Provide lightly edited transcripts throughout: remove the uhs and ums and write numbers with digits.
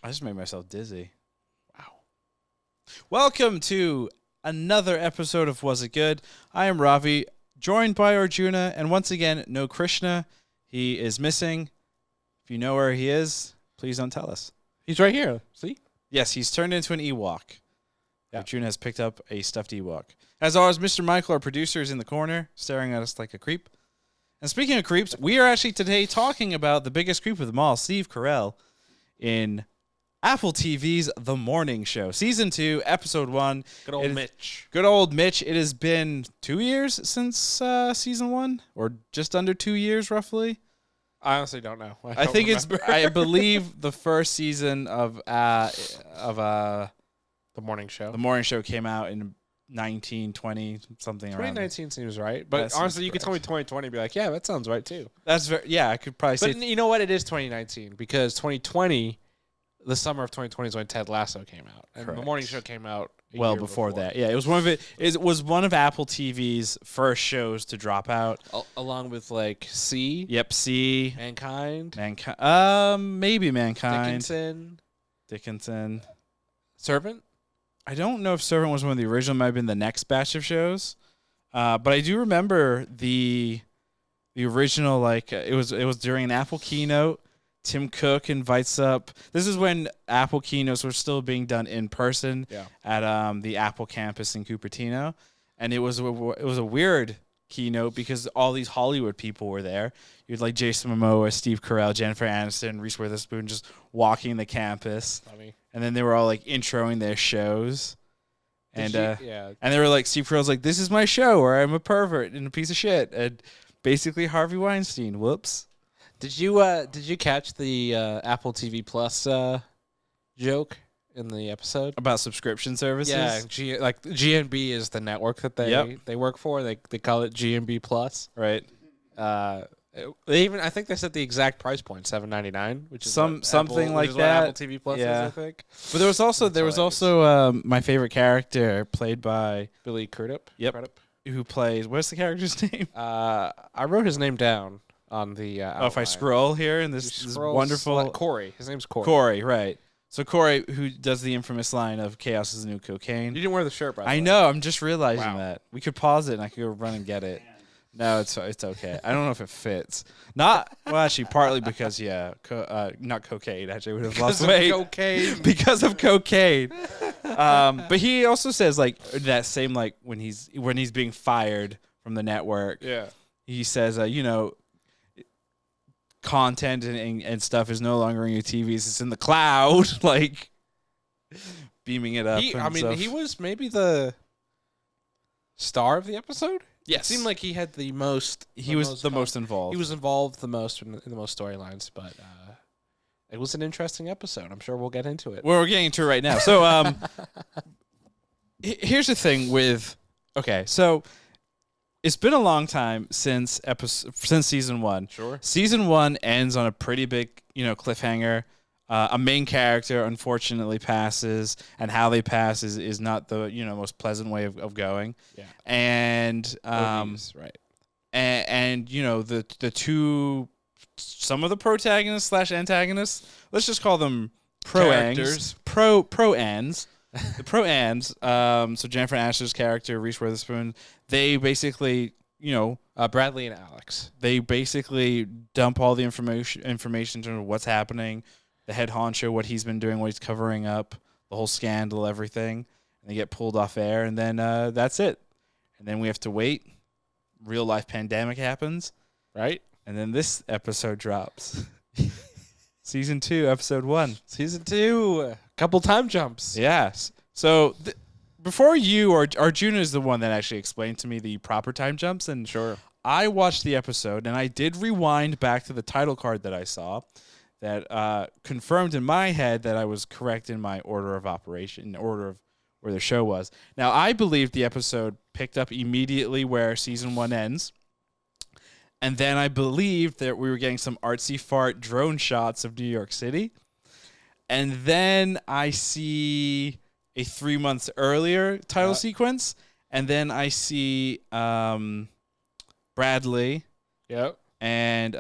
I just made myself dizzy. Wow. Welcome to another episode of Was It Good? I am Ravi, joined by Arjuna, and once again, no Krishna. He is missing. If you know where he is, please don't tell us. He's right here. See? Yes, he's turned into an Ewok. Yeah. Arjuna has picked up a stuffed Ewok. As always, Mr. Michael, our producer, is in the corner, staring at us like a creep. And speaking of creeps, we are actually today talking about the biggest creep of them all, Steve Carell, in Apple TV's The Morning Show, Season 2, Episode 1. Good old Mitch. Good old Mitch. It has been 2 years since Season 1, or just under 2 years, roughly. I honestly don't know. I think remember. I believe the first season of The Morning Show. The Morning Show came out in 1920, something around. 2019 seems right. But honestly, you could tell me 2020 and be like, yeah, that sounds right too. That's very, yeah, I could probably say. But you know what? It is 2019 because 2020, the summer of 2020 is when Ted Lasso came out. And Correct. The Morning Show came out well before that. Yeah, it was one of Apple TV's first shows to drop out. Along with like C. Yep, C. Mankind. Maybe Mankind. Dickinson. Servant? I don't know if Servant was one of the original. Might have been the next batch of shows. But I do remember the original, like, it was during an Apple keynote. Tim Cook invites up. This is when Apple keynotes were still being done in person at the Apple campus in Cupertino, and it was a weird keynote because all these Hollywood people were there. You had like Jason Momoa, Steve Carell, Jennifer Aniston, Reese Witherspoon just walking the campus. Funny. And then they were all like introing their shows. And and they were like, Steve Carell's like, this is my show where I'm a pervert and a piece of shit. And basically Harvey Weinstein. Whoops. Did you catch the Apple TV Plus joke in the episode About subscription services? Yeah, GNB is the network that they work for. They call it GNB Plus. Right. I think they set the exact price point, $7.99, which is something like what that. Apple TV Plus is, I think. But there was also my favorite character played by Billy Crudup. Yep. Who plays, what's the character's name? I wrote his name down on the if I scroll here in this wonderful Corey. His name's Corey. Corey, right. So Corey, who does the infamous line of "Chaos is the new cocaine." You didn't wear the shirt, by the way. I know. I'm just realizing Wow. that. We could pause it and I could go run and get it. No, it's okay. I don't know if it fits. Actually, partly because not cocaine. Actually, I would have lost weight. Cocaine. Because of cocaine. But he also says like that same like when he's being fired from the network. Yeah. He says, content and stuff is no longer in your TVs; it's in the cloud, like beaming it up. He was maybe the star of the episode. Yes. It seemed like he had the most. He was the most involved. He was involved the most in the most storylines, but it was an interesting episode. I'm sure we'll get into it. Well, we're getting into it right now. So, here's the thing with. Okay, so it's been a long time since season 1. Sure. Season 1 ends on a pretty big, cliffhanger. A main character unfortunately passes, and how they pass is not the most pleasant way of going. Yeah. And right. And the two, some of the protagonists / antagonists, let's just call them Characters. pro-ans. The pro-ans, so Jennifer Aniston's character, Reese Witherspoon, they basically, Bradley and Alex. they basically dump all the information in terms of what's happening, the head honcho, what he's been doing, what he's covering up, the whole scandal, everything, and they get pulled off air, and then that's it. And then we have to wait. Real life pandemic happens, Right? and then this episode drops. Season 2, episode 1. Season 2. Couple time jumps. Yes. So before you, or Arjuna is the one that actually explained to me the proper time jumps, and Sure. I watched the episode, and I did rewind back to the title card that I saw that confirmed in my head that I was correct in my order of operation, order of where the show was. Now, I believe the episode picked up immediately where season 1 ends, and then I believed that we were getting some artsy fart drone shots of New York City. And then I see a 3 months earlier title sequence, and then I see Bradley Yep. and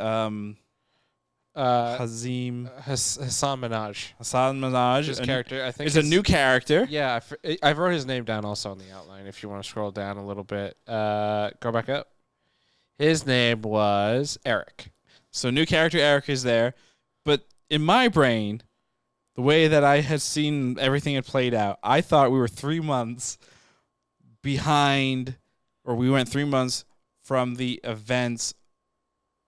Hazim Hassan Minaj. Hassan Minaj. His character, I think, is a new character. Yeah, I wrote his name down also on the outline. If you want to scroll down a little bit, go back up. His name was Eric. So new character Eric is there, but in my brain, the way that I had seen everything had played out, I thought we were 3 months behind, or we went 3 months from the events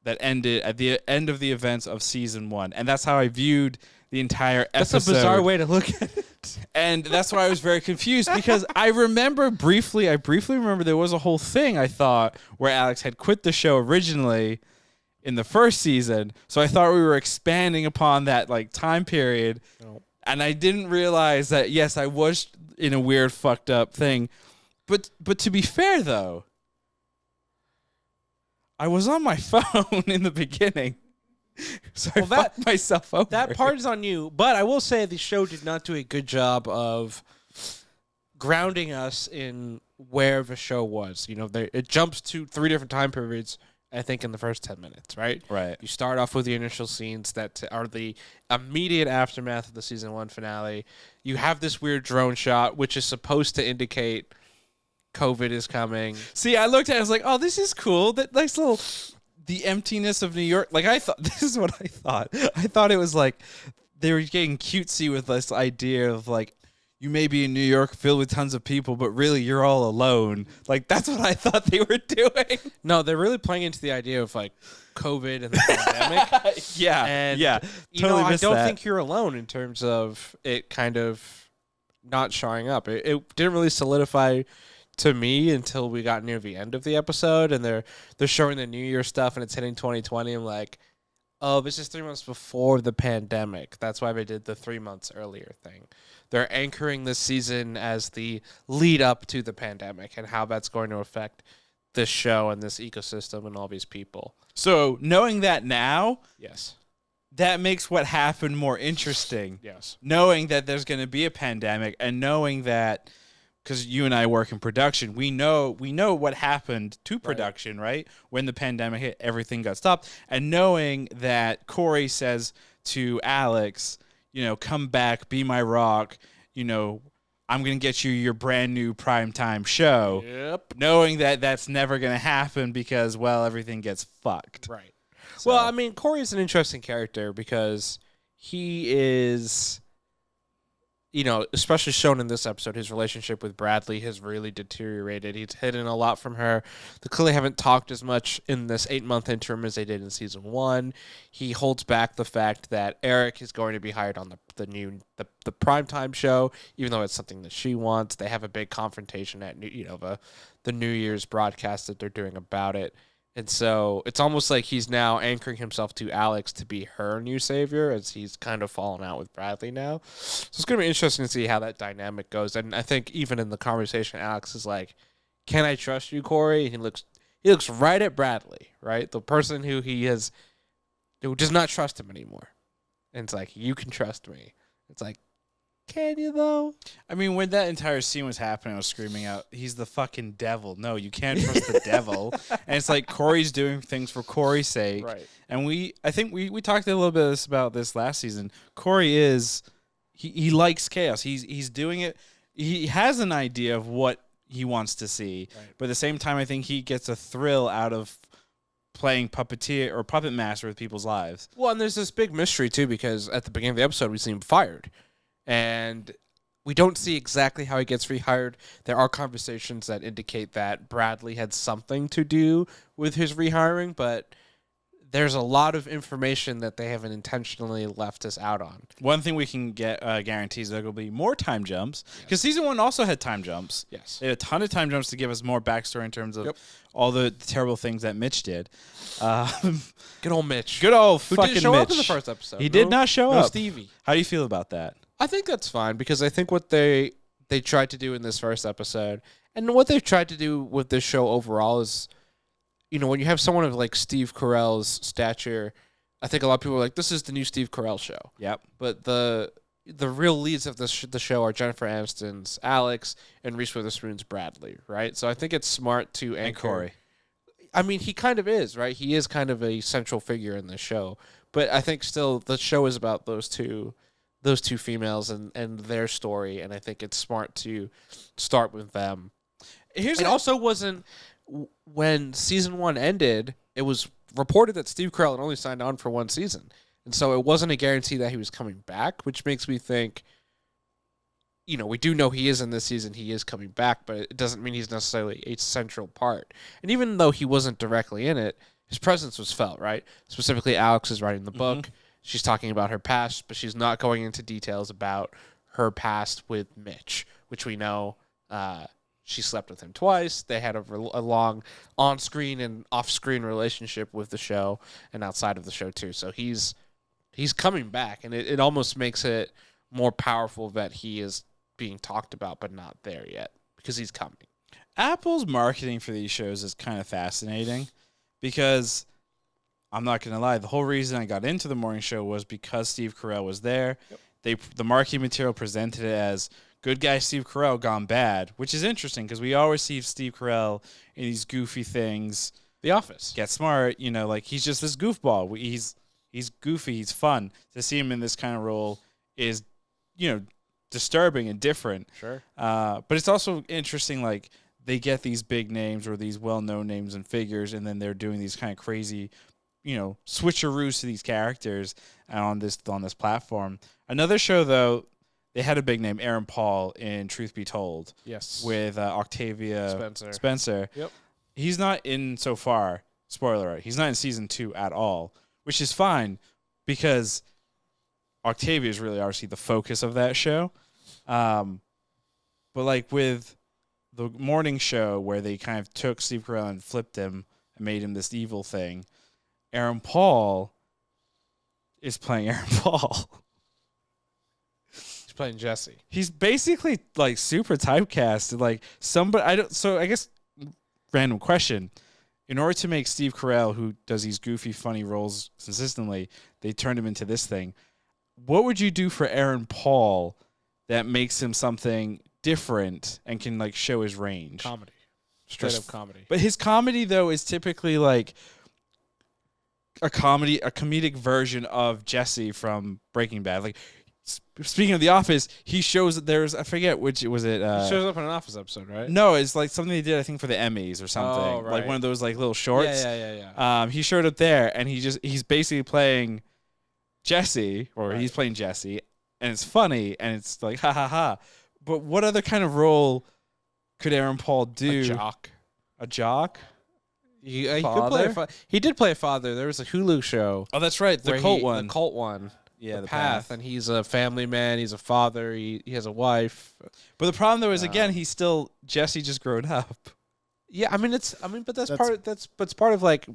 that ended at the end of the events of season 1. And that's how I viewed the entire episode. That's a bizarre way to look at it. And that's why I was very confused, because I briefly remember there was a whole thing, I thought, where Alex had quit the show originally in the first season. So I thought we were expanding upon that like time period. No. And I didn't realize that, yes, I was in a weird fucked up thing. But to be fair, though, I was on my phone in the beginning, so I fucked myself over. That part is on you, but I will say the show did not do a good job of grounding us in where the show was. You know, it jumps to 3 different time periods, I think, in the first 10 minutes, right? Right. You start off with the initial scenes that are the immediate aftermath of the season 1 finale. You have this weird drone shot, which is supposed to indicate COVID is coming. See, I looked at it, I was like, oh, this is cool. That nice little, the emptiness of New York. Like, I thought, this is what I thought. I thought it was like they were getting cutesy with this idea of like, you may be in New York filled with tons of people, but really you're all alone. Like, that's what I thought they were doing. No, they're really playing into the idea of like COVID and the pandemic. Yeah. And, yeah. you know, I don't think you're alone in terms of it kind of not showing up. It didn't really solidify to me until we got near the end of the episode, and they're showing the New Year stuff, and it's hitting 2020. I'm like, oh, this is 3 months before the pandemic. That's why they did the 3 months earlier thing. They're anchoring this season as the lead up to the pandemic and how that's going to affect this show and this ecosystem and all these people. So knowing that now, yes, that makes what happened more interesting. Yes, knowing that there's going to be a pandemic, and knowing that, because you and I work in production, we know what happened to production, right? When the pandemic hit, everything got stopped. And knowing that Corey says to Alex, you know, come back, be my rock, you know, I'm going to get you your brand new primetime show. Yep. Knowing that that's never going to happen because, well, everything gets fucked. Right. So. Well, I mean, Corey is an interesting character because he is, you know, especially shown in this episode, his relationship with Bradley has really deteriorated. He's hidden a lot from her. They clearly haven't talked as much in this 8-month interim as they did in season 1. He holds back the fact that Eric is going to be hired on the primetime show, even though it's something that she wants. They have a big confrontation at the New Year's broadcast that they're doing about it. And so it's almost like he's now anchoring himself to Alex to be her new savior, as he's kind of fallen out with Bradley now. So it's going to be interesting to see how that dynamic goes. And I think even in the conversation, Alex is like, "Can I trust you, Corey?" And he looks right at Bradley, right? The person who does not trust him anymore. And it's like, "You can trust me." It's like, can you though? I mean, when that entire scene was happening, I was screaming out, "He's the fucking devil." No, you can't trust the devil. And it's like Corey's doing things for Corey's sake. Right. And I think we talked a little bit about this last season. Corey is he likes chaos. He's doing it. He has an idea of what he wants to see. Right. But at the same time, I think he gets a thrill out of playing puppeteer or puppet master with people's lives. Well, and there's this big mystery too, because at the beginning of the episode we see him fired. And we don't see exactly how he gets rehired. There are conversations that indicate that Bradley had something to do with his rehiring, but there's a lot of information that they haven't intentionally left us out on. One thing we can get guarantees there will be more time jumps, because season 1 also had time jumps. Yes. They had a ton of time jumps to give us more backstory in terms of all the terrible things that Mitch did. Good old Mitch. Good old Who fucking didn't show Mitch. up in the first episode. He did not show up. Stevie. How do you feel about that? I think that's fine, because I think what they tried to do in this first episode, and what they've tried to do with this show overall, is, you know, when you have someone of like Steve Carell's stature, I think a lot of people are like, this is the new Steve Carell show. Yep. But the real leads of the show are Jennifer Aniston's Alex and Reese Witherspoon's Bradley, right? So I think it's smart to anchor. And Corey. I mean, he kind of is, right? He is kind of a central figure in the show. But I think still the show is about those two females and their story, and I think it's smart to start with them. It also wasn't when season 1 ended. It was reported that Steve Carell had only signed on for 1 season, and so it wasn't a guarantee that he was coming back, which makes me think. We do know he is in this season. He is coming back, but it doesn't mean he's necessarily a central part. And even though he wasn't directly in it, his presence was felt, right? Specifically, Alex is writing the book. She's talking about her past, but she's not going into details about her past with Mitch, which we know she slept with him twice. They had a long on-screen and off-screen relationship with the show and outside of the show, too. So he's coming back, and it almost makes it more powerful that he is being talked about but not there yet because he's coming. Apple's marketing for these shows is kind of fascinating because I'm not going to lie, the whole reason I got into the morning show was because Steve Carell was there. Yep. The marketing material presented it as good guy Steve Carell gone bad, which is interesting because we always see Steve Carell in these goofy things. The Office. Get Smart, like he's just this goofball. He's goofy, he's fun. To see him in this kind of role is, disturbing and different. Sure. But it's also interesting, like, they get these big names or these well-known names and figures, and then they're doing these kind of crazy, switcheroos to these characters on this platform. Another show, though, they had a big name, Aaron Paul, in Truth Be Told. Yes. With Octavia Spencer. Yep. He's not in so far, spoiler alert, he's not in season 2 at all, which is fine because Octavia is really obviously the focus of that show. But like with the morning show where they kind of took Steve Carell and flipped him and made him this evil thing, Aaron Paul is playing Aaron Paul. He's playing Jesse. He's basically like super typecast. Like I guess random question. In order to make Steve Carell, who does these goofy, funny roles consistently, they turned him into this thing. What would you do for Aaron Paul that makes him something different and can like show his range? Comedy. Straight up comedy. But his comedy though is typically like a comedic version of Jesse from Breaking Bad. Like speaking of The Office, he shows that there's I forget which was it. He shows up in an Office episode, right? No, it's like something they did I think for the Emmys or something. Oh, right. Like one of those like little shorts. Yeah. He showed up there and he's basically playing Jesse, or he's playing Jesse, and it's funny, and it's like, ha, ha, ha. But what other kind of role could Aaron Paul do? A jock. A jock? He could play he did play a father. There was a Hulu show. Oh, that's right, the cult one. The cult one. Yeah, the Path. And he's a family man. He's a father. He has a wife. But the problem, though, is, again, he's still Jesse just grown up. Yeah, but that's part of, like,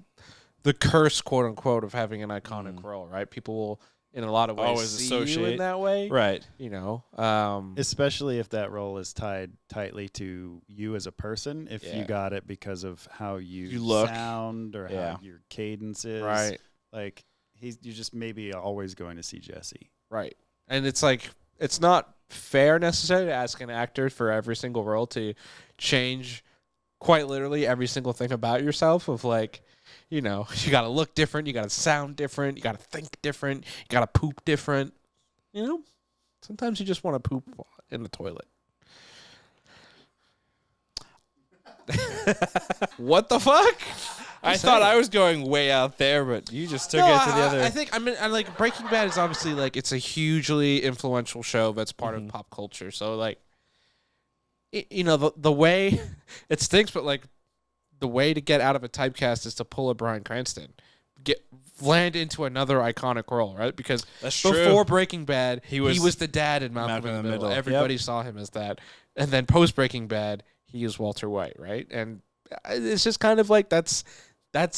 the curse, quote unquote, of having an iconic role, right? People will, in a lot of ways, always see you in that way, right? Especially if that role is tied tightly to you as a person. If you got it because of how you look, sound or how your cadence is, right? Like you're just maybe always going to see Jesse, right? And it's like it's not fair necessarily to ask an actor for every single role to change quite literally every single thing about yourself. Of like. You got to look different. You got to sound different. You got to think different. You got to poop different. Sometimes you just want to poop in the toilet. What the fuck? I thought I was going way out there, but you just took it to the other. I think I like Breaking Bad is obviously like it's a hugely influential show that's part of pop culture. So like, the way it stinks, but like. The way to get out of a typecast is to pull a Bryan Cranston, land into another iconic role, right? Because before Breaking Bad, he was the dad in Malcolm in the Middle. Everybody saw him as that, and then post Breaking Bad, he is Walter White, right? And it's just kind of like that's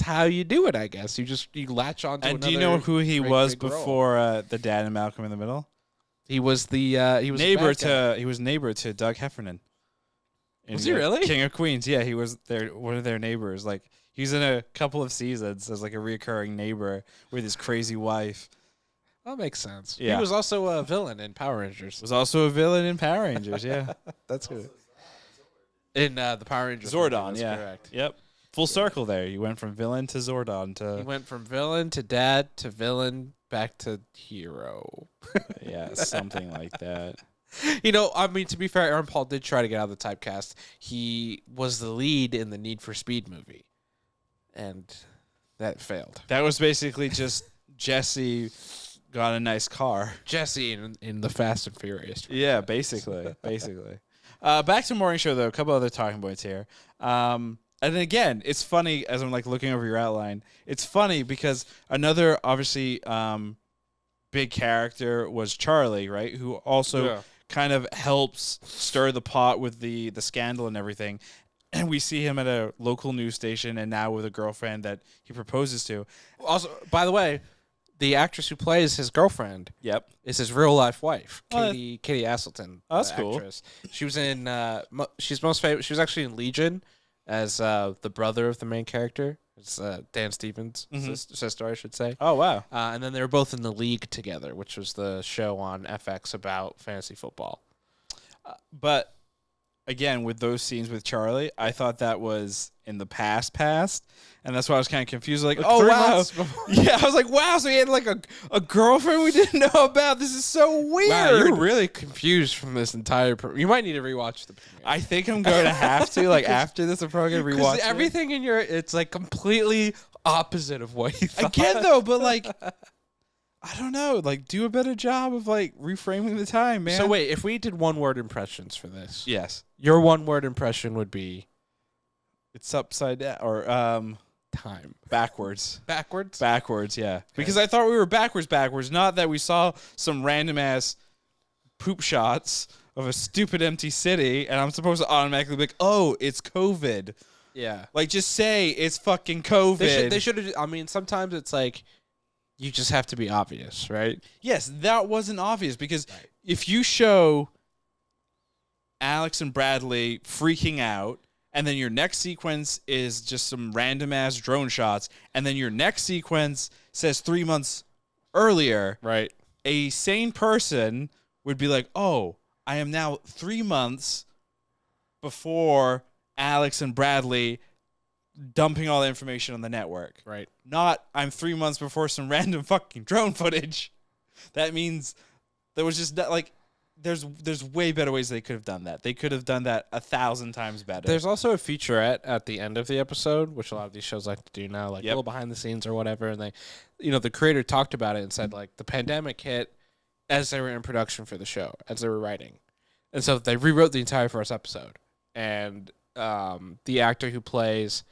how you do it, I guess. You latch on to. And do you know who he was before the dad in Malcolm in the Middle? He was the neighbor to Doug Heffernan. Was he really? King of Queens, yeah, he was one of their neighbors. Like he's in a couple of seasons as like a reoccurring neighbor with his crazy wife. That makes sense. Yeah. He was also a villain in Power Rangers. Yeah. That's good. In the Power Rangers. Zordon, that's yeah. correct. Yep. Full circle there. You went from villain to Zordon to... He went from villain to dad to villain back to hero. Yeah, something like that. You know, I mean, to be fair, Aaron Paul did try to get out of the typecast. He was the lead in the Need for Speed movie, and that failed. That was basically just Jesse got a nice car. Jesse in the Fast and Furious. Yeah, basically. Back to morning show, though. A couple other talking points here. And then again, it's funny as I'm like looking over your outline. It's funny because another obviously big character was Charlie, right? Who also kind of helps stir the pot with the scandal and everything. And we see him at a local news station and now with a girlfriend that he proposes to. Also, by the way, the actress who plays his girlfriend is his real life wife, Katie Aselton. Oh, that's cool. Actress. She was in she's most famous. She was actually in Legion as the brother of the main character. It's Dan Stevens' sister, I should say. Oh, wow. And then they were both in The League together, which was the show on FX about fantasy football. But again, with those scenes with Charlie, I thought that was in the past. And that's why I was kind of confused. Like, oh, wow. Yeah, I was like, wow, so he had like a girlfriend we didn't know about. This is so weird. Wow, you're really confused from this entire... You might need to rewatch the premiere. I think I'm going to have to, like, after this, I'm probably going to rewatch everything in your... It's like completely opposite of what you thought. Again, though, but like... I don't know. Like, do a better job of, like, reframing the time, man. So, wait, if we did one-word impressions for this... Yes. Your one-word impression would be... It's upside down, or, time. Backwards. Backwards, yeah. Okay. Because I thought we were backwards. Not that we saw some random-ass poop shots of a stupid empty city, and I'm supposed to automatically be like, oh, it's COVID. Yeah. Like, just say it's fucking COVID. They should have... I mean, sometimes it's like... You just have to be obvious, right? Yes, that wasn't obvious because if you show Alex and Bradley freaking out, and then your next sequence is just some random ass drone shots, and then your next sequence says 3 months earlier, right? A sane person would be like, "Oh, I am now 3 months before Alex and Bradley dumping all the information on the network." Right. Not I'm 3 months before some random fucking drone footage. That means there was just like there's way better ways they could have done that. They could have done that 1,000 times better. There's also a featurette at the end of the episode, which a lot of these shows like to do now, like a little behind the scenes or whatever. And they, the creator talked about it and said like the pandemic hit as they were in production for the show, as they were writing, and so they rewrote the entire first episode. And the actor who plays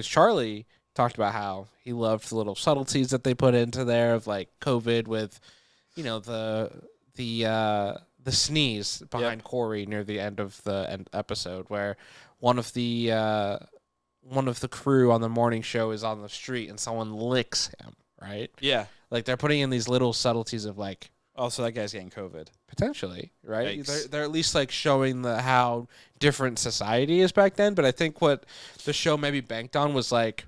Charlie talked about how he loved the little subtleties that they put into there of like COVID with, the sneeze behind Corey near the end of the episode where one of the crew on the morning show is on the street and someone licks him, right? Yeah. Like they're putting in these little subtleties of like, also that guy's getting COVID. Potentially, right? Yikes. They're at least like showing how different society is back then. But I think what the show maybe banked on was like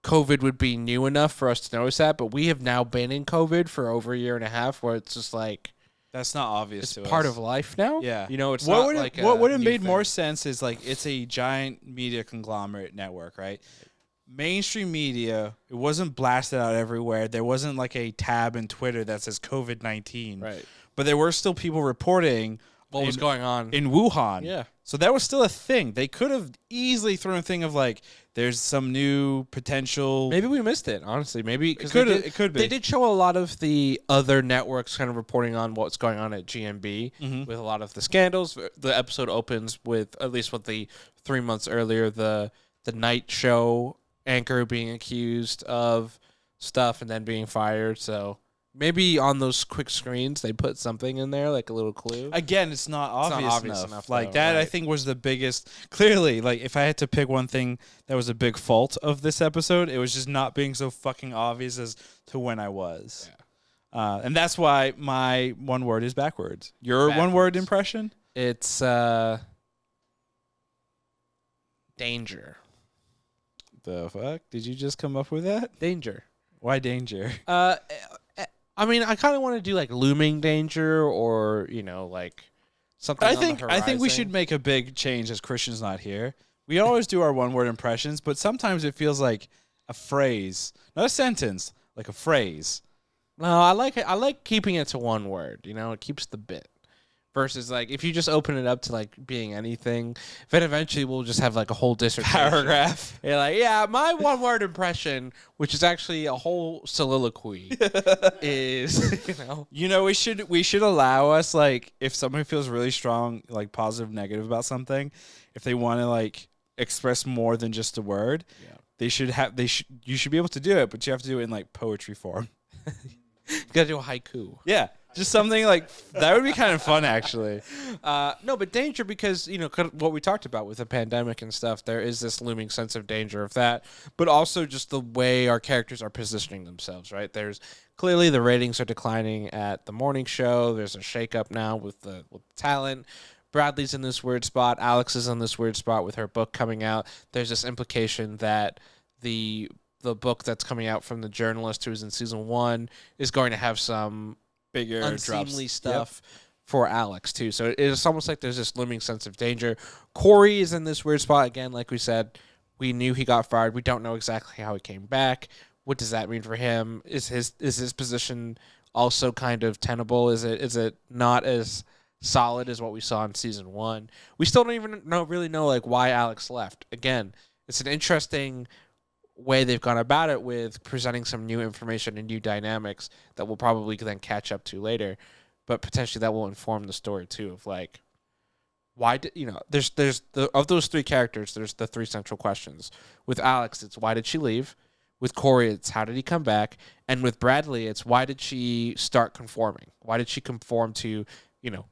COVID would be new enough for us to notice that. But we have now been in COVID for over a year and a half, where it's just like that's not obvious. It's to part us. of life now. Yeah, it's what would not like what would have made thing. more sense is like it's a giant media conglomerate network, right? Mainstream media, it wasn't blasted out everywhere. There wasn't like a tab in Twitter that says COVID-19. Right. But there were still people reporting what was going on in Wuhan. Yeah. So that was still a thing. They could have easily thrown a thing of like, there's some new potential. Maybe we missed it, honestly. Maybe because it could be. They did show a lot of the other networks kind of reporting on what's going on at GMB with a lot of the scandals. The episode opens with, at least with the 3 months earlier, the night show anchor being accused of stuff and then being fired. So maybe on those quick screens they put something in there, like a little clue. Again, it's not obvious enough. Like that, right. I think was the biggest. Clearly, like if I had to pick one thing that was a big fault of this episode, it was just not being so fucking obvious as to when I was. Yeah. And that's why my one word is backwards. Your one word impression? It's danger. The fuck? Did you just come up with that? Danger. Why danger? I mean, I kind of want to do like looming danger or, like something. I think we should make a big change as Christian's not here. We always do our one-word impressions, but sometimes it feels like a phrase, not a sentence, like a phrase. No, I like it. I like keeping it to one word. It keeps the bit. Versus, like, if you just open it up to, like, being anything, then eventually we'll just have, like, a whole dissertation. Paragraph. You're like, yeah, my one-word impression, which is actually a whole soliloquy, is, we should allow us, like, if somebody feels really strong, like, positive, negative about something, if they want to, like, express more than just a word, you should be able to do it, but you have to do it in, like, poetry form. You gotta do a haiku. Yeah. Just something like that would be kind of fun, actually. No, but danger because, what we talked about with the pandemic and stuff, there is this looming sense of danger of that, but also just the way our characters are positioning themselves, right? There's clearly the ratings are declining at the morning show. There's a shakeup now with the talent. Bradley's in this weird spot. Alex is in this weird spot with her book coming out. There's this implication that the book that's coming out from the journalist who was in season 1 is going to have some bigger unseemly stuff for Alex too. So it's almost like there's this looming sense of danger. Corey is in this weird spot again. Like we said, we knew he got fired. We don't know exactly how he came back. What does that mean for him? Is his position also kind of tenable? Is it not as solid as what we saw in season 1? We still don't even really know like why Alex left. Again, it's an interesting way they've gone about it with presenting some new information and new dynamics that we'll probably then catch up to later, but potentially that will inform the story too of like why did there's of those 3 characters, there's the 3 central questions. With Alex, it's why did she leave? With Corey, it's how did he come back? And with Bradley, it's why did she start conforming? Why did she conform to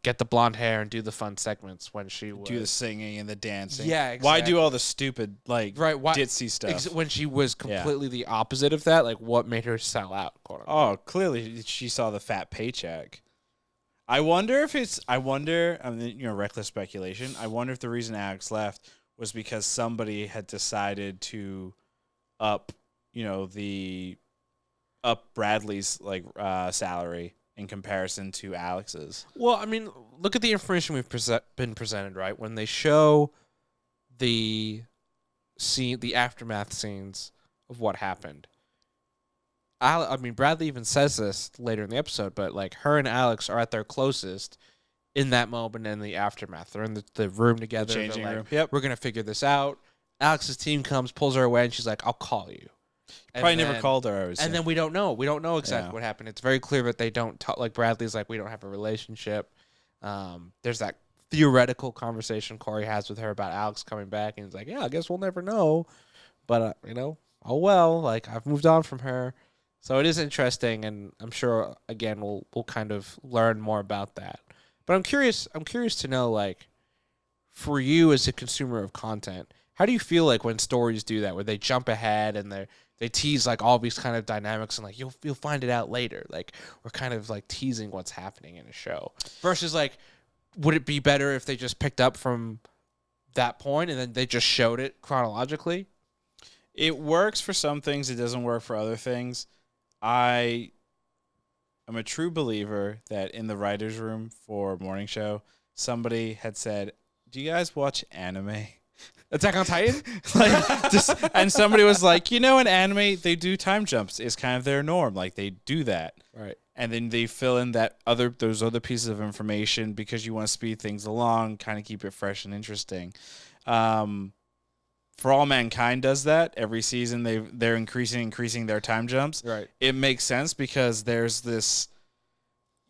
get the blonde hair and do the fun segments when she would do the singing and the dancing? Yeah, exactly. Why do all the stupid ditzy stuff? When she was completely the opposite of that, like what made her sell out? Quote unquote? Oh, clearly she saw the fat paycheck. I wonder if reckless speculation. I wonder if the reason Alex left was because somebody had decided to up Bradley's salary in comparison to Alex's. Well, I mean, look at the information we've been presented, right? When they show the aftermath scenes of what happened. Bradley even says this later in the episode, but like her and Alex are at their closest in that moment and the aftermath. They're in the room together. The changing room. Yep. We're going to figure this out. Alex's team comes, pulls her away, and she's like, I'll call you. Probably never called her. And then we don't know. We don't know exactly what happened. It's very clear that they don't talk. Like Bradley's like, we don't have a relationship. There's that theoretical conversation Corey has with her about Alex coming back, and he's like, yeah, I guess we'll never know. But oh well. Like I've moved on from her. So it is interesting, and I'm sure again we'll kind of learn more about that. But I'm curious to know, like, for you as a consumer of content, how do you feel like when stories do that, where they jump ahead and they tease like all these kind of dynamics and like you'll find it out later, like we're kind of like teasing what's happening in a show, versus like would it be better if they just picked up from that point and then they just showed it chronologically? It works for some things, it doesn't work for other things. I am a true believer that in the writer's room for Morning Show, somebody had said, do you guys watch anime? Attack on Titan? And somebody was like, in anime, they do time jumps. It's kind of their norm. Like, they do that. Right. And then they fill in those other pieces of information because you want to speed things along, kind of keep it fresh and interesting. For All Mankind does that. Every season, they're increasing their time jumps. Right. It makes sense because there's this...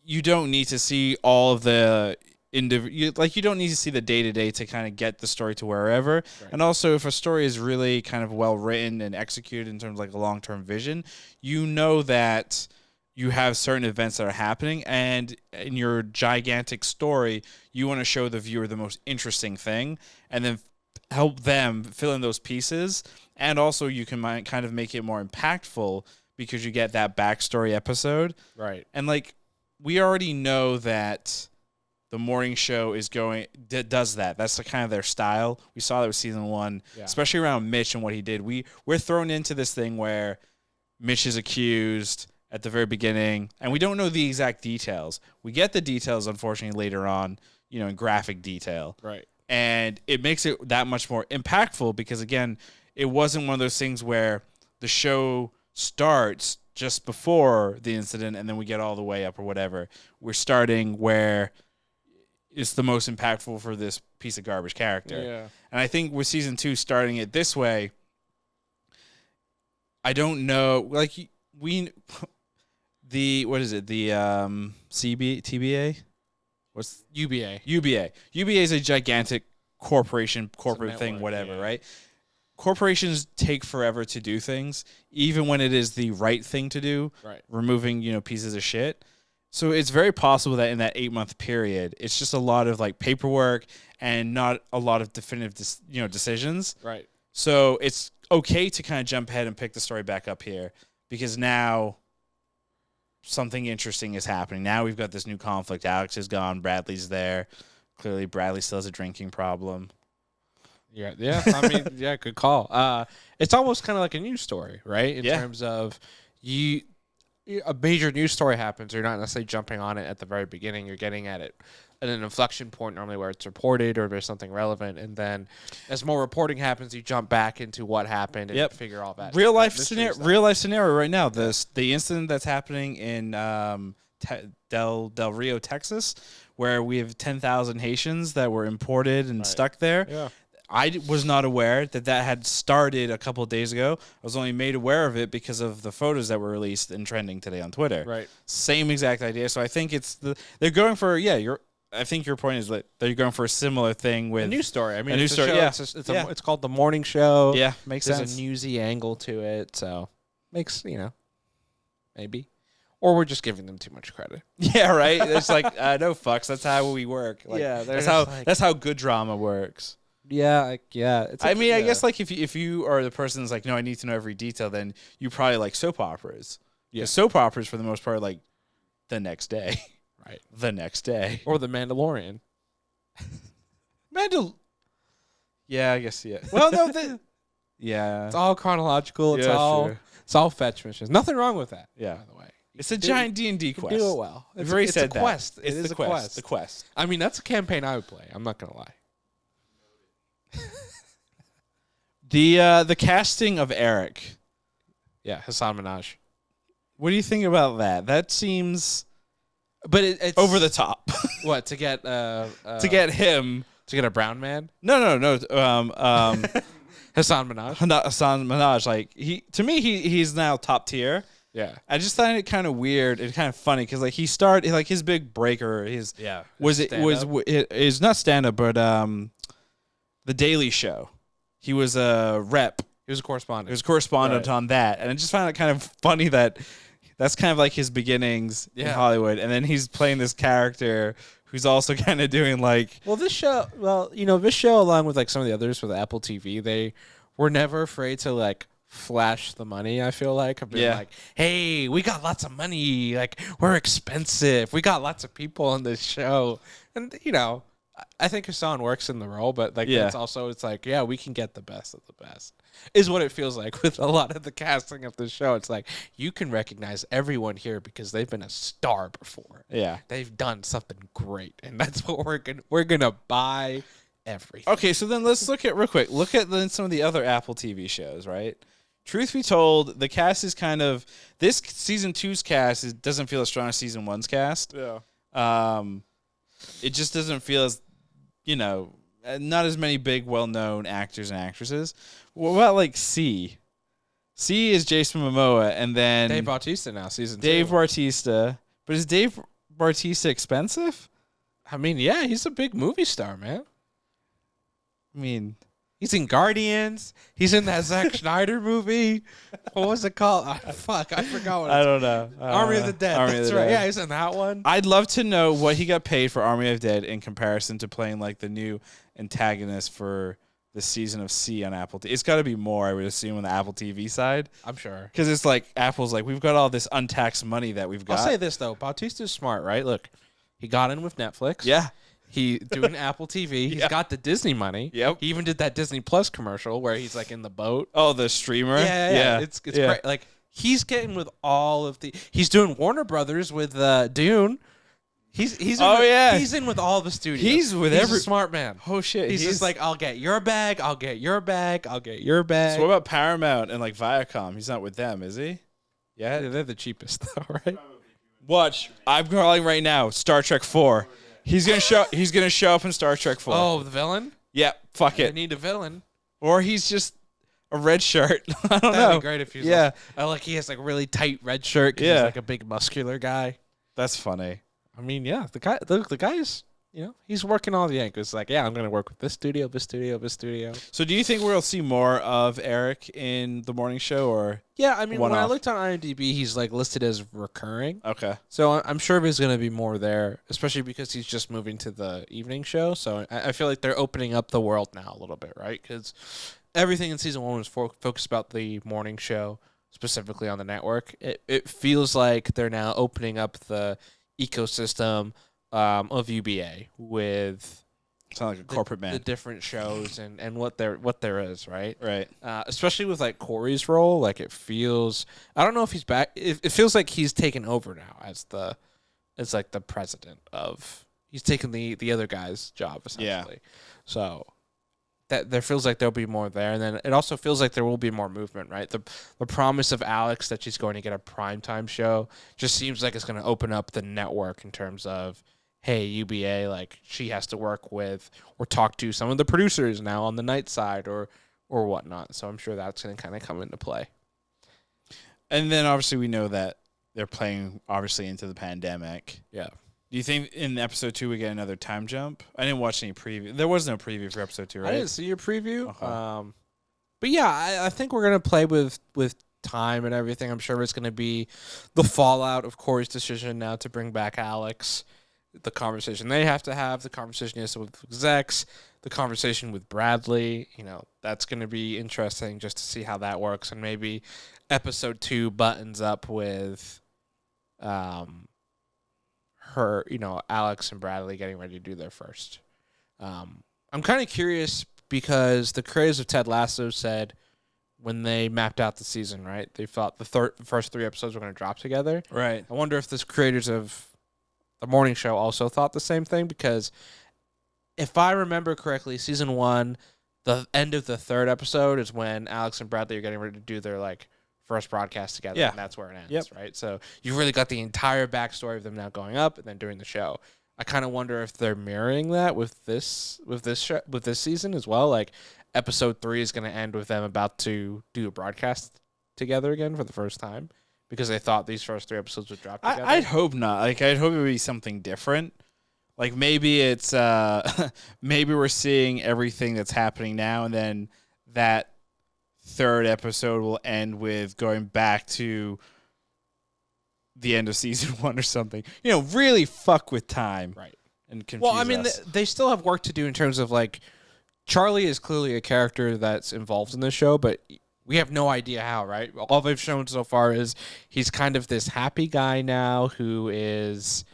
You don't need to see all of the... you don't need to see the day-to-day to kind of get the story to wherever. Right. And also, if a story is really kind of well-written and executed in terms of like a long-term vision, you know that you have certain events that are happening, and in your gigantic story, you want to show the viewer the most interesting thing, and then help them fill in those pieces. And also, you can kind of make it more impactful because you get that backstory episode. Right. And like, we already know that the morning show does that. That's kind of their style. We saw that with season 1, especially around Mitch and what he did. We're thrown into this thing where Mitch is accused, at the very beginning, and we don't know the exact details. We get the details, unfortunately, later on, in graphic detail. Right. And it makes it that much more impactful because, again, it wasn't one of those things where the show starts just before the incident and then we get all the way up or whatever. We're starting where it's the most impactful for this piece of garbage character. Yeah. And I think with season 2 starting it this way, I don't know, like what is it? The TBA? What's UBA? UBA is a gigantic corporate thing, whatever, right? Corporations take forever to do things, even when it is the right thing to do, right? Removing, pieces of shit. So it's very possible that in that 8-month period, it's just a lot of like paperwork and not a lot of definitive, decisions. Right. So it's okay to kind of jump ahead and pick the story back up here because now something interesting is happening. Now we've got this new conflict. Alex is gone. Bradley's there. Clearly, Bradley still has a drinking problem. Yeah. I mean, yeah, good call. It's almost kind of like a news story, right? In terms of a major news story happens, you're not necessarily jumping on it at the very beginning. You're getting at it at an inflection point normally where it's reported or there's something relevant, and then as more reporting happens, you jump back into what happened and figure all that. Real life scenario right now. The incident that's happening in Del Rio, Texas, where we have 10,000 Haitians that were imported and stuck there. Yeah. I was not aware that had started a couple of days ago. I was only made aware of it because of the photos that were released and trending today on Twitter. Right. Same exact idea. So I think they're going for I think your point is that they're going for a similar thing with a news story. I mean, a news story. It's called The Morning Show. Yeah, makes sense. There's a newsy angle to it, so makes maybe. Or we're just giving them too much credit. Yeah, right. It's like no fucks. That's how we work. Like, that's how good drama works. Yeah, I guess like if you are the person that's like, no, I need to know every detail, then you probably like soap operas. Yeah, soap operas for the most part, like the next day, right? The next day, or The Mandalorian. Yeah, I guess Well, no, it's all chronological. It's all fetch missions. Nothing wrong with that. Yeah, by the way. It's a giant D&D quest. Do it well. It's a quest. It is a quest. The quest. I mean, that's a campaign I would play. I'm not gonna lie. The casting of Eric. Yeah, Hassan Minhaj. What do you think about that? That seems, but it's over the top. What to get to get him to get a brown man? No. Hassan Minhaj. Hassan Minhaj. Like he's now top tier. Yeah, I just find it kind of weird and kind of funny because like he started like his big breaker. Is not stand up, but The Daily Show. He was a rep. He was a correspondent. He was a correspondent on that, and I just find it kind of funny that that's kind of like his beginnings in Hollywood, and then he's playing this character who's also kind of doing like. This show, along with like some of the others with Apple TV, they were never afraid to like flash the money. I feel like of being like, hey, we got lots of money, like we're expensive, we got lots of people on this show, and I think Hassan works in the role, but like it's like we can get the best of the best is what it feels like with a lot of the casting of the show. It's like you can recognize everyone here because they've been a star before. Yeah, they've done something great, and that's what we're gonna buy everything. Okay, so then let's look at some of the other Apple TV shows, right? Truth be told, the cast is kind of this season 2's cast doesn't feel as strong as season 1's cast. Yeah. It just doesn't feel as, not as many big, well-known actors and actresses. What about, like, C? C is Jason Momoa, and then... Dave Bautista now, season 2. Dave Bautista. But is Dave Bautista expensive? I mean, yeah, he's a big movie star, man. I mean... He's in Guardians. He's in that Zack Snyder movie. What was it called? I forgot what I don't know. Army of the Dead. That's right. Yeah, he's in that one. I'd love to know what he got paid for Army of the Dead in comparison to playing like the new antagonist for the season of C on Apple TV. It's got to be more, I would assume, on the Apple TV side. I'm sure. Because it's like Apple's like, we've got all this untaxed money that we've got. I'll say this, though. Bautista's smart, right? Look, he got in with Netflix. Yeah. He doing Apple TV. He's got the Disney money. Yep. He even did that Disney Plus commercial where he's like in the boat. Oh, the streamer. Yeah. It's great. Like he's getting with all of the. He's doing Warner Brothers with Dune. He's in with all the studios. He's a smart man. Oh shit! He's just like, I'll get your bag. I'll get your bag. I'll get your bag. So what about Paramount and like Viacom? He's not with them, is he? Yeah, they're the cheapest though, right? Watch, I'm calling right now. Star Trek 4. He's gonna show up in Star Trek 4. Oh, the villain? Yeah, fuck I it. need a villain. Or he's just a red shirt. I don't know. That'd be great if he's like he has like really tight red shirt. 'Cause he's like a big muscular guy. That's funny. I mean, yeah, the guy's, he's working all the angles. Like, yeah, I'm going to work with this studio, this studio, this studio. So do you think we'll see more of Eric in the morning show or? Yeah, I mean, when I looked on IMDb, he's like listed as recurring. Okay. So I'm sure there's going to be more there, especially because he's just moving to the evening show. So I feel like they're opening up the world now a little bit, right? Because everything in season 1 was focused about the morning show, specifically on the network. It feels like they're now opening up the ecosystem of UBA with sound like a corporate man. The different shows and what there is, right? Right. Especially with like Corey's role, like it feels. I don't know if he's back. It feels like he's taken over now as like the president of. He's taken the other guy's job essentially. Yeah. So that there feels like there'll be more there, and then it also feels like there will be more movement, right? The promise of Alex that she's going to get a primetime show just seems like it's going to open up the network in terms of, hey, UBA, like she has to work with or talk to some of the producers now on the night side or whatnot. So I'm sure that's going to kind of come into play. And then obviously we know that they're playing obviously into the pandemic. Yeah. Do you think in episode 2 we get another time jump? I didn't watch any preview. There was no preview for episode 2, right? I didn't see your preview. Okay. But yeah, I think we're gonna play with time and everything. I'm sure it's gonna be the fallout of Corey's decision now to bring back Alex. The conversation they have to have, the conversation with execs, the conversation with Bradley. That's gonna be interesting just to see how that works, and maybe episode 2 buttons up with her, Alex and Bradley getting ready to do their first. I'm kind of curious because the creators of Ted Lasso said when they mapped out the season, right, they thought the first 3 episodes were going to drop together. Right. I wonder if the creators of the morning show also thought the same thing, because if I remember correctly, season 1, the end of the 3rd episode is when Alex and Bradley are getting ready to do their first broadcast together, and that's where it ends, right? So you've really got the entire backstory of them now going up and then doing the show. I kind of wonder if they're mirroring that with this season as well. Like episode 3 is going to end with them about to do a broadcast together again for the first time because they thought these first 3 episodes would drop together. I'd hope not. I'd hope it would be something different. Like maybe it's maybe we're seeing everything that's happening now, and then that 3rd episode will end with going back to the end of season 1 or something. Really fuck with time. Right. And confuse Well, I mean, us. they still have work to do in terms of, Charlie is clearly a character that's involved in this show, but we have no idea how, right? All they've shown so far is he's kind of this happy guy now who is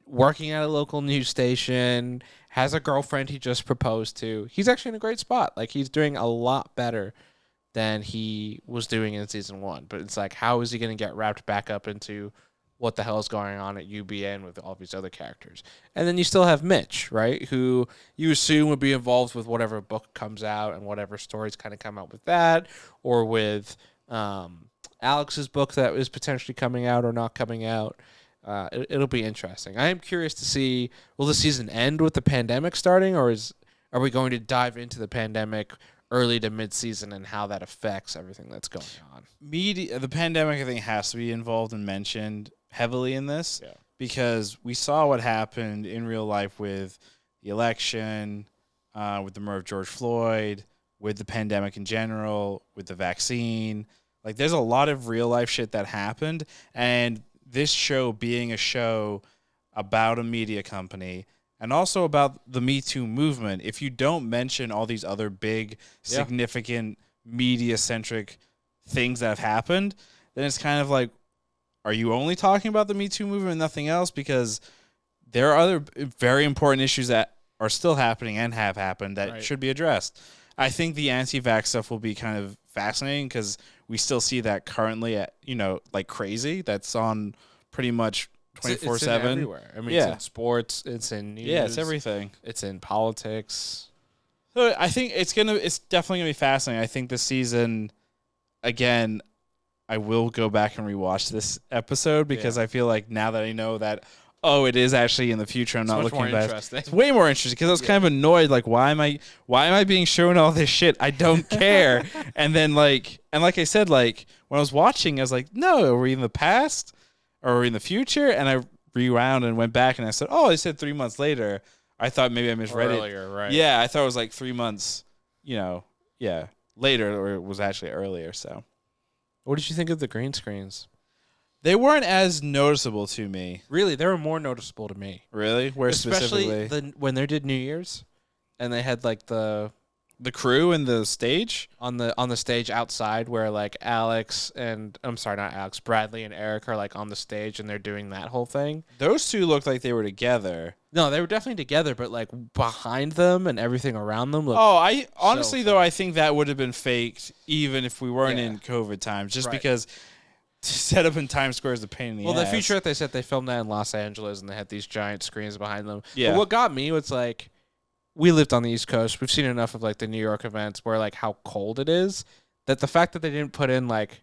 working at a local news station, has a girlfriend he just proposed to. He's actually in a great spot. He's doing a lot better than he was doing in season 1. But it's how is he going to get wrapped back up into what the hell is going on at UBA and with all these other characters? And then you still have Mitch, right, who you assume would be involved with whatever book comes out and whatever stories kind of come out with that, or with Alex's book that is potentially coming out or not coming out. It'll be interesting. I am curious to see, will the season end with the pandemic starting, or are we going to dive into the pandemic early to mid-season and how that affects everything that's going on? The pandemic, I think, has to be involved and mentioned heavily in this because we saw what happened in real life with the election, with the murder of George Floyd, with the pandemic in general, with the vaccine. There's a lot of real-life shit that happened, and this show being a show about a media company and also about the Me Too movement, if you don't mention all these other big, significant, media-centric things that have happened, then it's kind of are you only talking about the Me Too movement and nothing else? Because there are other very important issues that are still happening and have happened that should be addressed. I think the anti-vax stuff will be kind of fascinating because we still see that currently at, like crazy. That's on pretty much 24/7. It's everywhere. I mean, it's in sports, it's in news. Yeah, it's everything. It's in politics. So I think it's definitely gonna be fascinating. I think this season, again, I will go back and rewatch this episode because I feel like now that I know that, it is actually in the future. I'm not looking back. It's way more interesting because I was kind of annoyed. Like, why am I being shown all this shit? I don't care. And then like I said, like when I was watching, I was like, no, are we in the past or are we in the future? And I rewound and went back and I said, they said 3 months later. I thought maybe I misread earlier, it. Right? Yeah, I thought it was like 3 months, later, or it was actually earlier. So, what did you think of the green screens? They weren't as noticeable to me. Really, they were more noticeable to me. Really? Where especially specifically? When they did New Year's, and they had like the crew and the stage on the stage outside, where like Bradley and Eric are like on the stage, and they're doing that whole thing. Those two looked like they were together. No, they were definitely together, but like behind them and everything around them looked. I honestly though I think that would have been faked even if we weren't in COVID times, just because. Set up in Times Square is a pain in the ass. Well, the featurette, they said they filmed that in Los Angeles, and they had these giant screens behind them. Yeah. But what got me was, like, we lived on the East Coast. We've seen enough of, like, the New York events where, like, how cold it is, that the fact that they didn't put in, like,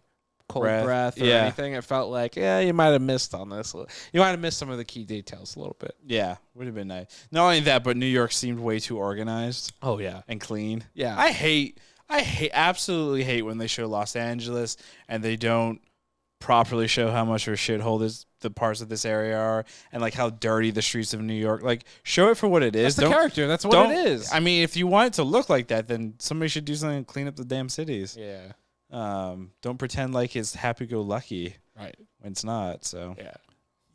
cold breath or anything, it felt like, you might have missed on this. You might have missed some of the key details a little bit. Yeah, would have been nice. Not only that, but New York seemed way too organized. Oh, yeah. And clean. Yeah. I absolutely hate when they show Los Angeles and they don't properly show how much of a shithole the parts of this area are and like how dirty the streets of New York. Like, show it for what it is. That's the character. That's what it is. I mean, if you want it to look like that, then somebody should do something to clean up the damn cities. Yeah. Don't pretend like it's happy-go-lucky. Right. When it's not. So. Yeah.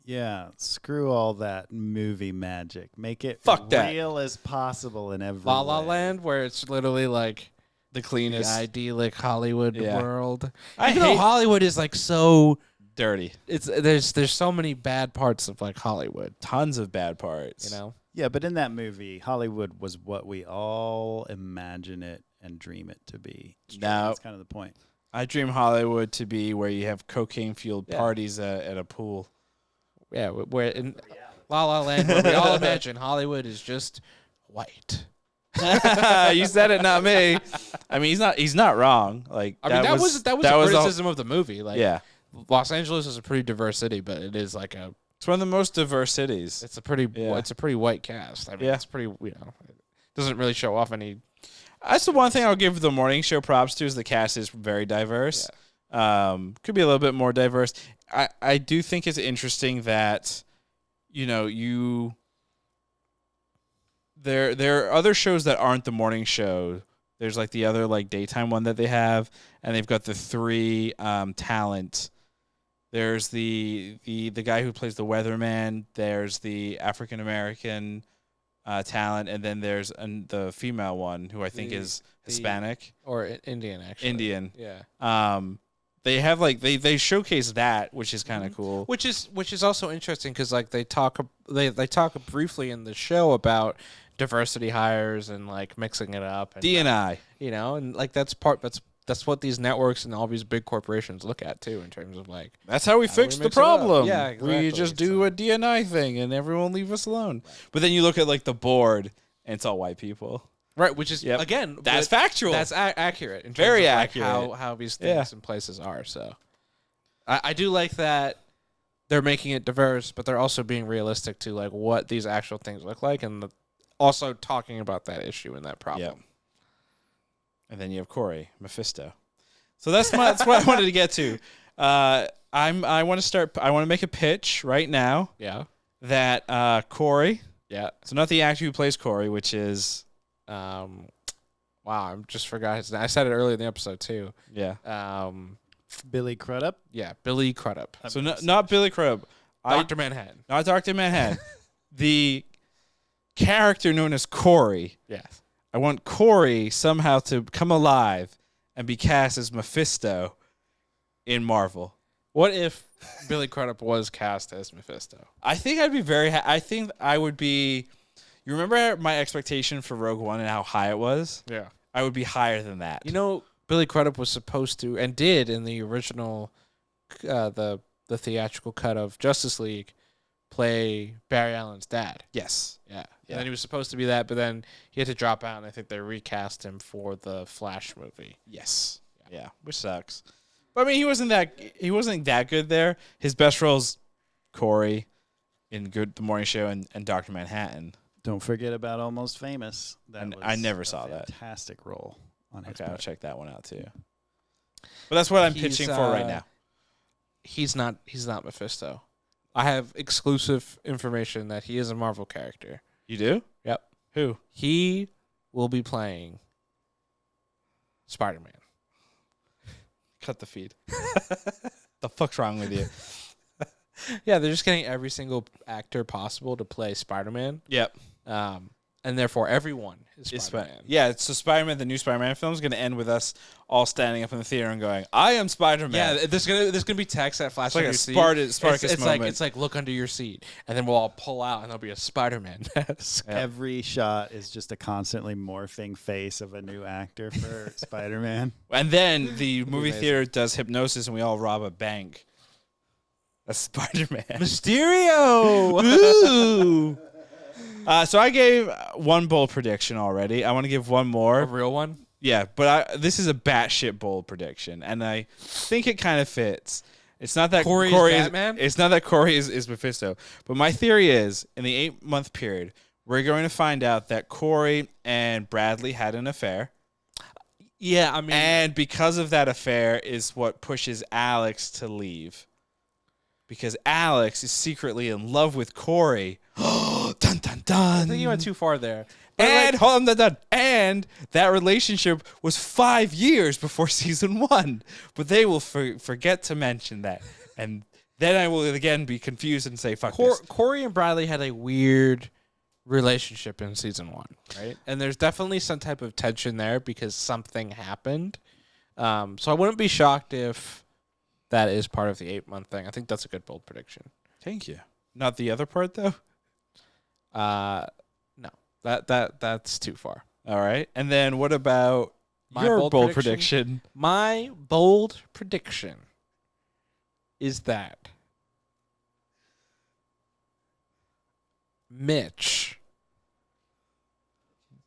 Yeah. Screw all that movie magic. Make it real as possible in every La La way. Land, where it's literally like the cleanest, idyllic Hollywood world. Even though Hollywood is like so dirty. There's so many bad parts of like Hollywood. Tons of bad parts. Yeah, but in that movie, Hollywood was what we all imagine it and dream it to be. Now, that's kind of the point. I dream Hollywood to be where you have cocaine-fueled parties at a pool. Yeah, where in La La Land, where we all imagine Hollywood is just white. You said it, not me. I mean, he's not wrong. Like, that was a criticism of the movie. Like, Los Angeles is a pretty diverse city, but it is like it's one of the most diverse cities. It's a pretty white cast. I mean, it's pretty, it doesn't really show off any. That's the one thing I'll give the morning show props to is the cast is very diverse. Yeah. Could be a little bit more diverse. I do think it's interesting that, there are other shows that aren't the morning show. There's like the other like daytime one that they have, and they've got the three talent. There's the guy who plays the weatherman. There's the African American talent, and then there's the female one who I think is Hispanic or Indian actually. Indian. Yeah. They have like they showcase that, which is kind of cool. Which is also interesting because like they talk briefly in the show about diversity hires and like mixing it up and D&I, and like that's what these networks and all these big corporations look at too in terms of like that's how we fix the problem. Yeah, exactly. We just do a D&I thing and everyone leave us alone. Right. But then you look at like the board and it's all white people. Right, which is again that's factual. That's accurate. In terms Very of, accurate. Like, how these things and places are. So, I do like that they're making it diverse, but they're also being realistic to like what these actual things look like, and also talking about that issue and that problem. Yep. And then you have Corey Mephisto. So that's what I wanted to get to. I want to make a pitch right now. Yeah. That Corey. Yeah. So not the actor who plays Corey, which is. Wow, I just forgot his name. I said it earlier in the episode too. Yeah. Billy Crudup? Yeah, Billy Crudup. So not Billy Crudup. Dr. Manhattan. Not Dr. Manhattan. The character known as Corey. Yes. I want Corey somehow to come alive and be cast as Mephisto in Marvel. What if Billy Crudup was cast as Mephisto? I think I'd be very I think I would be. You remember my expectation for Rogue One and how high it was? Yeah. I would be higher than that. Billy Crudup was supposed to and did in the original, the theatrical cut of Justice League, play Barry Allen's dad. Yes. Yeah. And then he was supposed to be that, but then he had to drop out, and I think they recast him for the Flash movie. Yes. Yeah, which sucks. But I mean, he wasn't that good there. His best roles, Corey, in The Morning Show and Dr. Manhattan. Don't forget about Almost Famous. I never saw that. Fantastic role on his part. I'll part. check that one out too. But that's what I'm pitching for right now. He's not Mephisto. I have exclusive information that he is a Marvel character. You do? Yep. Who? He will be playing Spider-Man. Cut the feed. The fuck's wrong with you? Yeah, they're just getting every single actor possible to play Spider-Man. Yep. And therefore, everyone is Spider-Man. Yeah, so Spider-Man, the new Spider-Man film, is going to end with us all standing up in the theater and going, "I am Spider-Man." Yeah, there's gonna be text that flashes like under a your seat. Spartacus moment. It's like look under your seat, and then we'll all pull out, and there'll be a Spider-Man mask. Yep. Every shot is just a constantly morphing face of a new actor for Spider-Man. And then the movie theater does hypnosis, and we all rob a bank. That's Spider-Man. Mysterio. Ooh. So I gave one bold prediction already. I want to give one more. A real one? Yeah, but this is a batshit bold prediction, and I think it kind of fits. It's not that Corey is Batman? It's not that Corey is Mephisto. But my theory is, in the 8-month period, we're going to find out that Corey and Bradley had an affair. Yeah, I mean... And because of that affair is what pushes Alex to leave. Because Alex is secretly in love with Corey. Dun, dun, dun. I think you went too far there. And and that relationship was 5 years before season 1, but they will forget to mention that, and then I will again be confused and say, "Fuck this." Corey and Bradley had a weird relationship in season 1, right? And there's definitely some type of tension there because something happened. So I wouldn't be shocked if that is part of the 8-month thing. I think that's a good bold prediction. Thank you. Not the other part though. No. That's too far. All right. And then what about your bold prediction? My bold prediction is that Mitch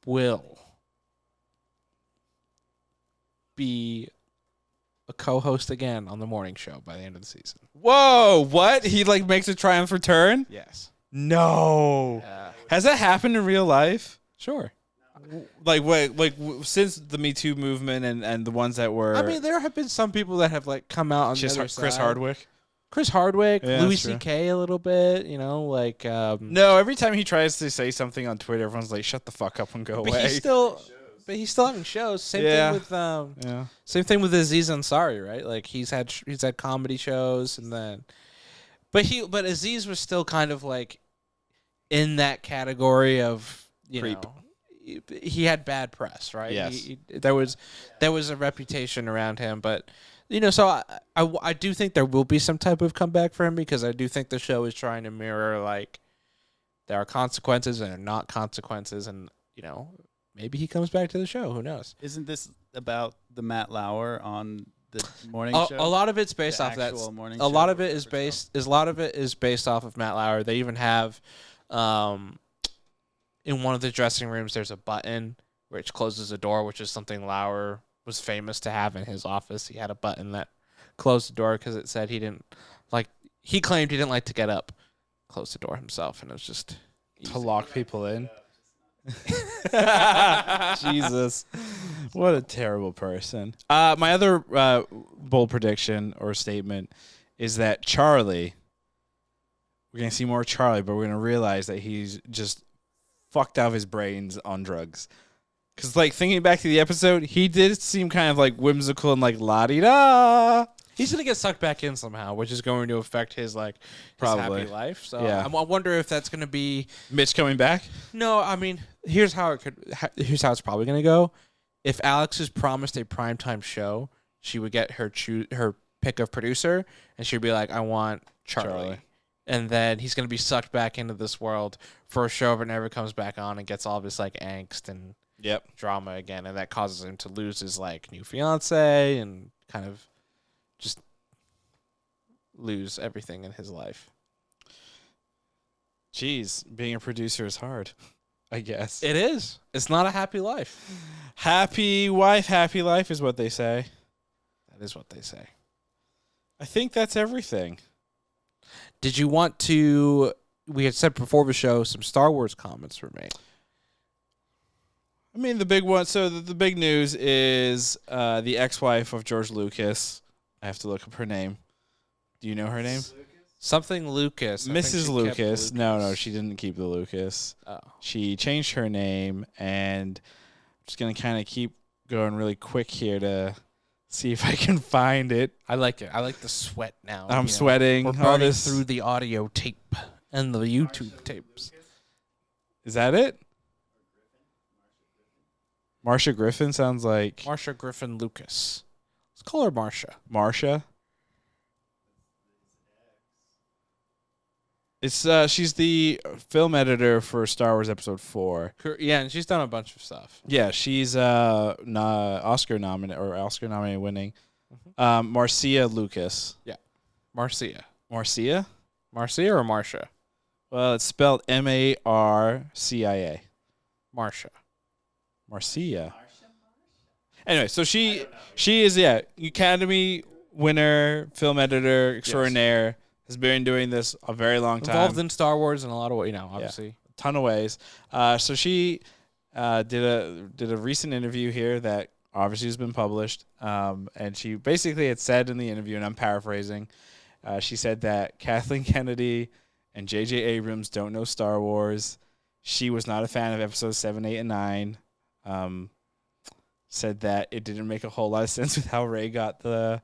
will be a co-host again on the morning show by the end of the season. Whoa, what? He makes a triumph return? Yes. No. Has that happened in real life? Sure. Since the Me Too movement and the ones that were... I mean, there have been some people that have come out on the other side. Chris Hardwick. Yeah, Louis C.K. a little bit, No, every time he tries to say something on Twitter, everyone's like, shut the fuck up and go away. But he's still having shows. Same thing with Aziz Ansari, right? He's had comedy shows, and then... But Aziz was still kind of in that category of creep. He had bad press, right? Yes. There was a reputation around him, but so I do think there will be some type of comeback for him because I do think the show is trying to mirror there are consequences and there are not consequences, and maybe he comes back to the show. Who knows? Isn't this about the Matt Lauer on the morning show? A lot of it's based off that. A lot of it is based off of Matt Lauer. They even have, in one of the dressing rooms, there's a button which closes a door, which is something Lauer was famous to have in his office. He had a button that closed the door because it said he didn't like. He claimed he didn't like to get up, close the door himself, and it was just easy. To lock people in. Jesus, what a terrible person. My other bold prediction or statement is that Charlie, we're gonna see more Charlie, but we're gonna realize that he's just fucked out of his brains on drugs. Because thinking back to the episode, he did seem kind of whimsical and la-di-da. He's gonna get sucked back in somehow, which is going to affect his his Probably. happy life. So Yeah. I wonder if that's gonna be Mitch coming back. No, I mean here's how it's probably gonna go. If Alex is promised a primetime show, she would get her pick of producer, and she'd be like, "I want Charlie." And then he's gonna be sucked back into this world for a show that never comes back on and gets all this angst and drama again, and that causes him to lose his like new fiance and kind of just lose everything in his life. Jeez, being a producer is hard, I guess. It is. It's not a happy life. Happy wife, happy life is what they say. That is what they say. I think that's everything. Did you want to... We had said before the show some Star Wars comments were made. I mean, the big one... So the big news is the ex-wife of George Lucas. I have to look up her name. Do you know her name? Something Lucas. Mrs. Lucas. No, she didn't keep the Lucas. Oh. She changed her name, and I'm just going to kind of keep going really quick here to see if I can find it. I like it. I like the sweat now. I'm sweating. We're burning through the audio tape and the YouTube tapes. Is that it? Marcia Griffin sounds like... Marcia Griffin Lucas. Let's call her Marcia. Marcia? It's she's the film editor for Star Wars Episode 4. Yeah, and she's done a bunch of stuff. Yeah, she's Oscar nominated winning. Marcia Lucas. Yeah. Marcia. Marcia? Marcia or Marcia? Well, it's spelled Marcia. Marcia. Marcia. Anyway, so she is Academy winner, film editor extraordinaire. Yes. Has been doing this a very long time. Involved in Star Wars in a lot of ways, obviously. A ton of ways. So she did a recent interview here that obviously has been published. And she basically had said in the interview, and I'm paraphrasing, she said that Kathleen Kennedy and J.J. Abrams don't know Star Wars. She was not a fan of episodes 7, 8, and 9. Said that it didn't make a whole lot of sense with how Rey got the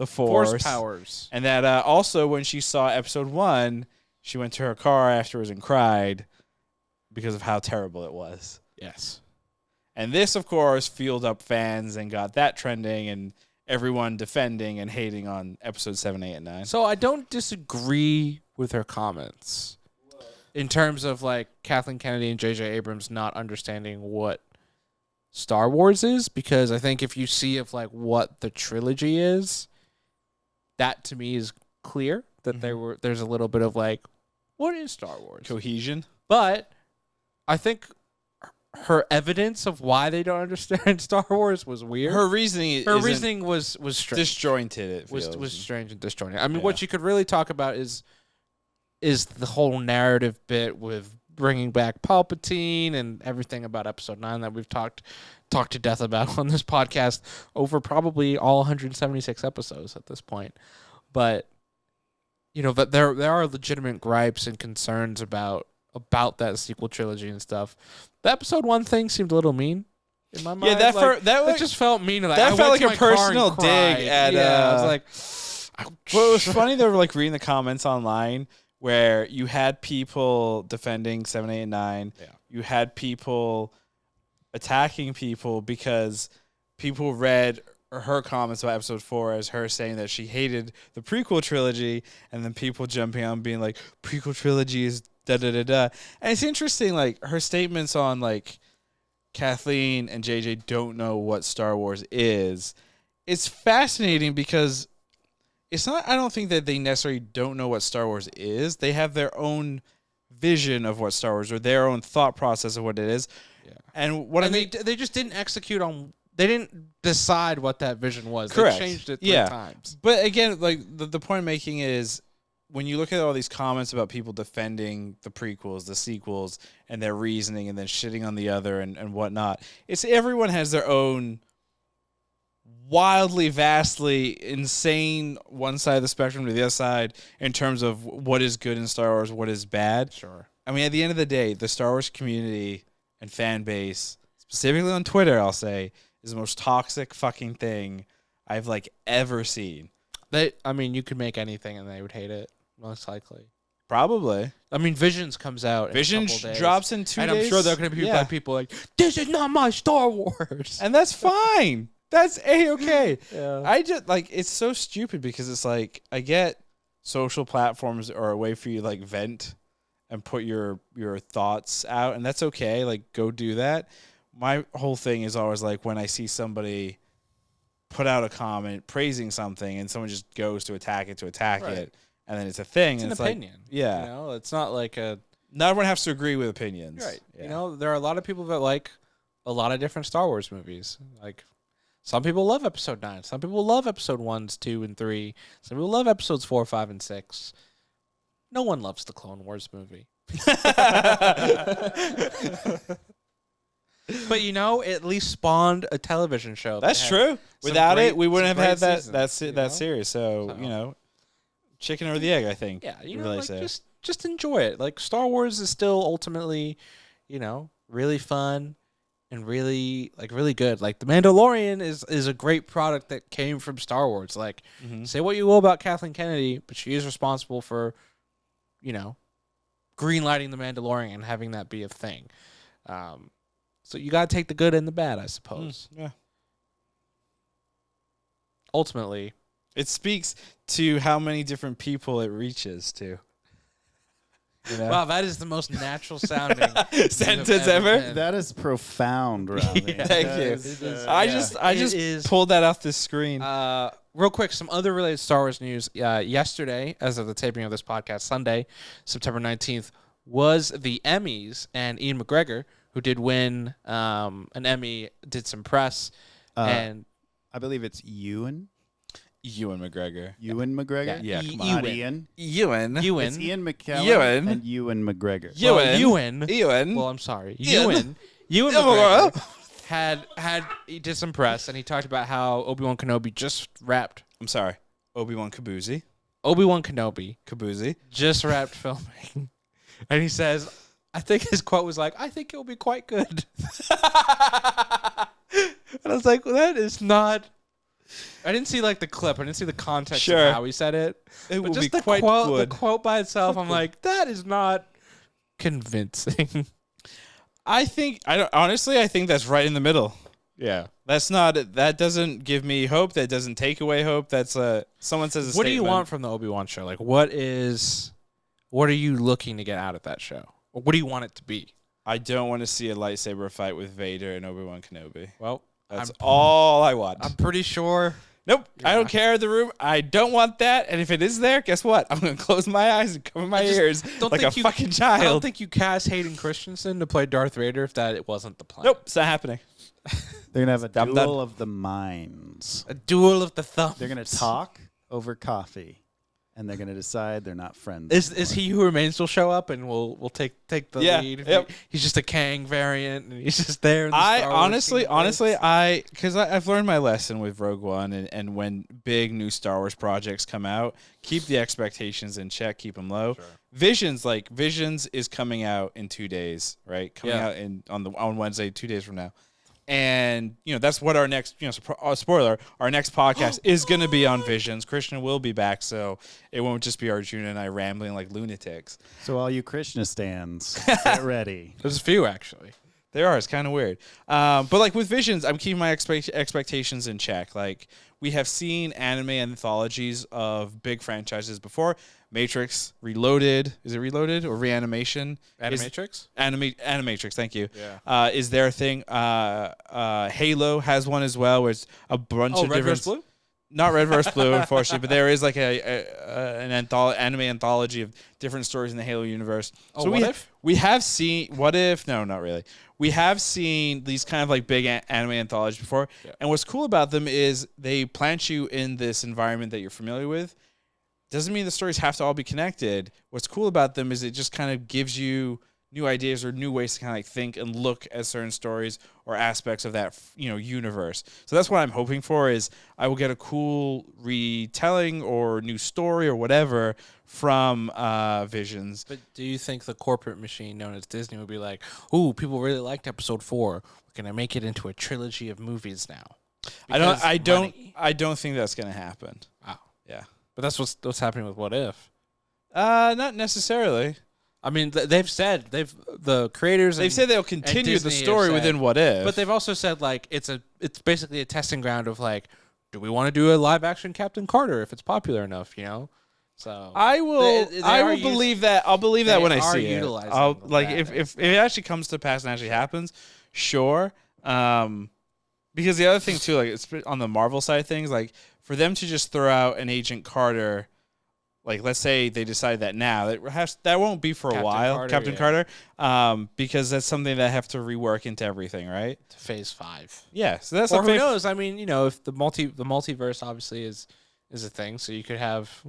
Force powers. And that also when she saw episode 1, she went to her car afterwards and cried because of how terrible it was. Yes. And this, of course, fueled up fans and got that trending and everyone defending and hating on episodes 7, 8, and 9. So I don't disagree with her comments in terms of like Kathleen Kennedy and J.J. Abrams not understanding what Star Wars is, because I think if you see what the trilogy is, that to me is clear that there's a little bit of what is Star Wars? Cohesion. But I think her evidence of why they don't understand Star Wars was weird. Her reasoning was strange. Disjointed. Was strange and disjointed. I mean, what you could really talk about is the whole narrative bit with bringing back Palpatine and everything about Episode 9 that we've talked to death about on this podcast over probably all 176 episodes at this point. But but there are legitimate gripes and concerns about that sequel trilogy and stuff. The Episode 1 thing seemed a little mean in my mind. Yeah, that just felt mean. That felt like a personal dig at. I was like, well, it was funny. They were reading the comments online where you had people defending 7, 8, and 9. Yeah. You had people attacking people because people read her comments about episode 4 as her saying that she hated the prequel trilogy, and then people jumping on being like, prequel trilogy is da-da-da-da. And it's interesting, her statements on, Kathleen and JJ don't know what Star Wars is. It's fascinating because it's not, I don't think that they necessarily don't know what Star Wars is. They have their own vision of what Star Wars, or their own thought process of what it is. Yeah. And they just didn't execute on, they didn't decide what that vision was. Correct. They changed it 3 times. But again, the point I'm making is when you look at all these comments about people defending the prequels, the sequels, and their reasoning, and then shitting on the other and whatnot, it's everyone has their own wildly, vastly insane one side of the spectrum to the other side in terms of what is good in Star Wars, what is bad. Sure. I mean, at the end of the day, the Star Wars community and fan base, specifically on Twitter, I'll say, is the most toxic fucking thing I've ever seen. You could make anything and they would hate it, most likely. Probably. I mean, Visions comes out Visions in a couple days, drops in 2 days. And I'm sure there are going to be people this is not my Star Wars. And that's fine. That's A-okay. Yeah. I just, it's so stupid because it's I get social platforms are a way for you to, vent and put your thoughts out, and that's okay. Go do that. my whole thing is always like when I see somebody put out a comment praising something and someone just goes to attack it, and then it's a thing. It's and an opinion. Like, yeah. You know, it's not like a... Not everyone has to agree with opinions. Right. Yeah. You know, there are a lot of people that like a lot of different Star Wars movies. Like, some people love Episode 9. Some people love Episode 1, 2, and 3. Some people love Episodes 4, 5, and 6. No one loves the Clone Wars movie. But, you know, it at least spawned a television show. That's true. Without it, we wouldn't have had seasons, that series. So, you know, chicken or the egg, I think. Yeah, you know, like, just enjoy it. Like, Star Wars is still ultimately, you know, really fun and really good. Like, The Mandalorian is a great product that came from Star Wars. Like, say what you will about Kathleen Kennedy, but she is responsible for, you know, greenlighting The Mandalorian and having that be a thing. So you got to take the good and the bad, I suppose. Yeah. Ultimately, it speaks to how many different people it reaches to. You know? Wow, that is the most natural sounding sentence ever. That is profound, Ravi. Yeah, thank you. I just pulled that off the screen. Real quick, some other related Star Wars news. Yesterday, as of the taping of this podcast, Sunday, September 19th, was the Emmys, and Ian McGregor, who did win an Emmy, did some press, and I believe it's Ewan McGregor. Ewan McGregor? Yeah, come on. Ian. Ewan. It's Ian McKellen and Ewan McGregor. Ewan. Well, I'm sorry. Ewan McGregor he did some press, and he talked about how Obi-Wan Kenobi just wrapped. I'm sorry. Obi-Wan Kenobi just wrapped filming. And he says, I think his quote was like, I think it'll be quite good. And I was like, well, that is not... I didn't see like the clip. I didn't see the context of how he said it. It but will just be quite good. The quote by itself, I'm like, that is not convincing. I think that's right in the middle. Yeah. That doesn't give me hope. That doesn't take away hope. That's someone says a statement. What do you want from the Obi-Wan show? Like, what are you looking to get out of that show? Or what do you want it to be? I don't want to see a lightsaber fight with Vader and Obi-Wan Kenobi. Well, that's all I want. I'm pretty sure. Nope. Yeah. I don't care the room. I don't want that. And if it is there, guess what? I'm going to close my eyes and cover my ears like a fucking child. I don't think you cast Hayden Christensen to play Darth Vader if it wasn't the plan. Nope. It's not happening. They're going to have a duel of the minds. A duel of the thumbs. They're going to talk over coffee. And they're going to decide they're not friends. Is He Who Remains will show up and we'll take the lead? Yep. He's just a Kang variant and he's just there. In the because I've learned my lesson with Rogue One, and when big new Star Wars projects come out, keep the expectations in check, keep them low. Sure. Visions is coming out in 2 days, right? Coming out on Wednesday, 2 days from now. And, you know, that's what our next, spoiler, our next podcast is going to be on Visions. Krishna will be back, so it won't just be Arjuna and I rambling like lunatics. So all you Krishna stands, get ready. There's a few, actually. There are. It's kind of weird. But, like, with Visions, I'm keeping my expectations in check. Like, we have seen anime anthologies of big franchises before. Matrix, Reloaded. Is it Reloaded or Reanimation? Animatrix? Animatrix, thank you. Yeah. Is their thing. Halo has one as well, where it's a bunch of Red different... vs. Blue? Not Red vs. Blue, unfortunately, but there is like an anime anthology of different stories in the Halo universe. So we have seen... What If? No, not really. We have seen these kind of like big anime anthologies before, and what's cool about them is they plant you in this environment that you're familiar with. Doesn't mean the stories have to all be connected. What's cool about them is it just kind of gives you new ideas or new ways to kind of like think and look at certain stories or aspects of that, universe. So that's what I'm hoping for, is I will get a cool retelling or new story or whatever from Visions. But do you think the corporate machine known as Disney would be like, ooh, people really liked episode 4. We're going to make it into a trilogy of movies now? I don't think that's going to happen. Wow. Yeah. But that's what's happening with What If. Not necessarily. I mean, the creators. They've said they'll continue the story within What If. But they've also said like it's basically a testing ground of like, do we want to do a live action Captain Carter if it's popular enough? So I will believe that. I'll believe that when I see it. If it actually comes to pass and actually happens, sure. Because the other thing too, like it's on the Marvel side of things, like for them to just throw out an Agent Carter, like let's say they decide that now, that won't be for a while, Captain Carter, because that's something that have to rework into everything, right? To Phase 5. Yeah, so that's or who knows? I mean, if the multiverse obviously is a thing, so you could have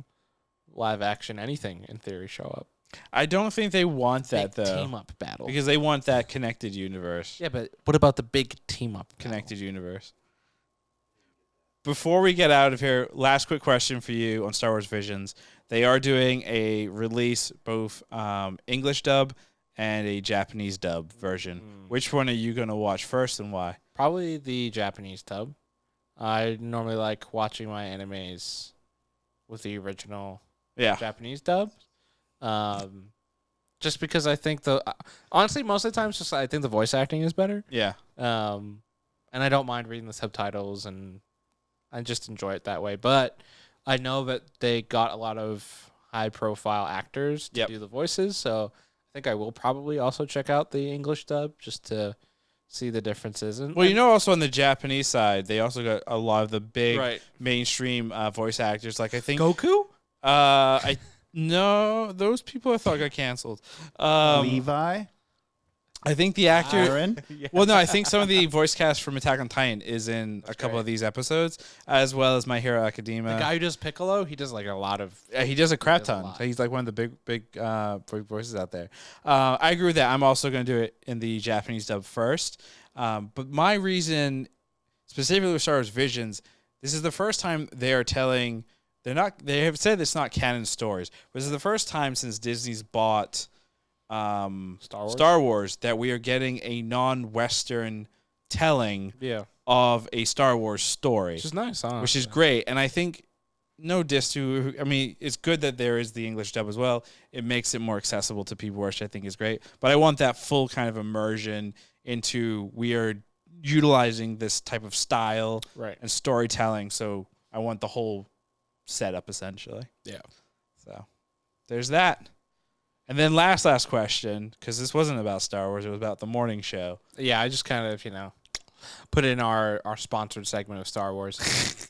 live action anything in theory show up. I don't think they want that though. Team up battle. Because they want that connected universe. Yeah, but what about the big team up connected universe? Before we get out of here, last quick question for you on Star Wars Visions. They are doing a release, both English dub and a Japanese dub version. Which one are you going to watch first and why? Probably the Japanese dub. I normally like watching my animes with the original Japanese dub. Just because I think honestly, most of the times, just I think the voice acting is better. Yeah. And I don't mind reading the subtitles, and I just enjoy it that way. But I know that they got a lot of high-profile actors to do the voices, so I think I will probably also check out the English dub just to see the differences. And also on the Japanese side, they also got a lot of the big mainstream voice actors. Like I think Goku. No, those people I thought got canceled. Levi? I think the actor... Aaron? Well, no, I think some of the voice cast from Attack on Titan is in a couple of these episodes, as well as My Hero Academia. The guy who does Piccolo, he does like a lot of... he does a crap ton. He's like one of the big voices out there. I agree with that. I'm also going to do it in the Japanese dub first. But my reason, specifically with Star Wars Visions, this is the first time they are telling... They have said it's not canon stories, but this is the first time since Disney's bought Star Wars that we are getting a non-Western telling of a Star Wars story. Which is nice, honestly. Which is great. And I think, no diss to, I mean, it's good that there is the English dub as well. It makes it more accessible to people, which I think is great. But I want that full kind of immersion into we are utilizing this type of style and storytelling. So I want the whole setup essentially. Yeah. So there's that. And then last question, because this wasn't about Star Wars, it was about the morning show. Yeah, I just kind of, put in our sponsored segment of Star Wars.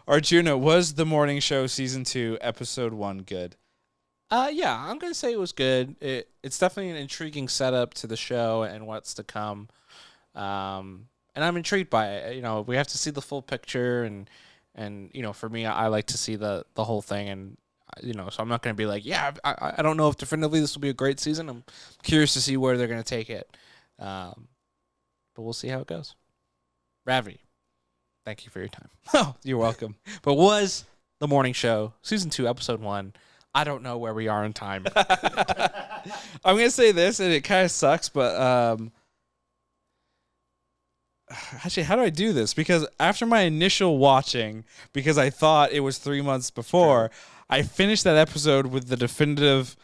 Arjuna, was the morning show season 2, episode 1 good? Yeah, I'm gonna say it was good. It's definitely an intriguing setup to the show and what's to come. And I'm intrigued by it. We have to see the full picture and for me, I like to see the whole thing, and so I'm not going to be like, I don't know if definitively this will be a great season. I'm curious to see where they're going to take it, but we'll see how it goes. Ravi, thank you for your time. Oh, you're welcome. But was the morning show season 2, episode 1? I don't know where we are in time. I'm going to say this, and it kind of sucks, but actually, how do I do this? Because after my initial watching, because I thought it was 3 months before, I finished that episode with the definitive